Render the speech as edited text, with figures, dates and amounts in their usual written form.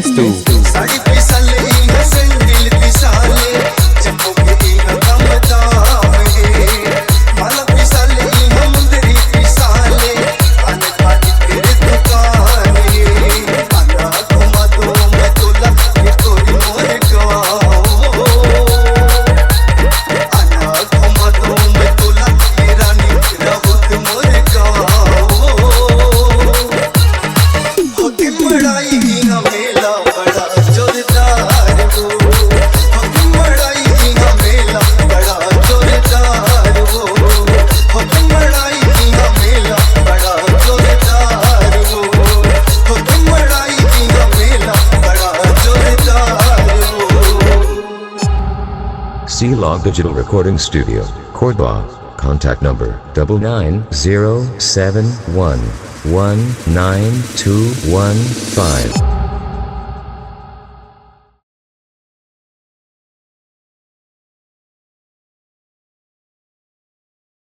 Festu. Sari पिसाले इहा sandal पिसाले चप्पू के इहा कम दाम है माला पिसाले इहा मुंदरी पिसाले अनकाटी तेरे दुकान है आना घुमा दो मैं तोला ये तोरी मोर गाँव आना घुमा दो मैं तोला ये रानी राहुत मोर गाँव होती बड़ाई इहा मेला बड़ा जोरदार वो होती बड़ाई इहा मेला बड़ा जोरदार वो होती बड़ाई इहा मेला बड़ा जोरदार वो होती बड़ाई इहा मेला बड़ा जोरदार वो C-Log Digital Recording Studio, Cordoba. Contact number 99071192115.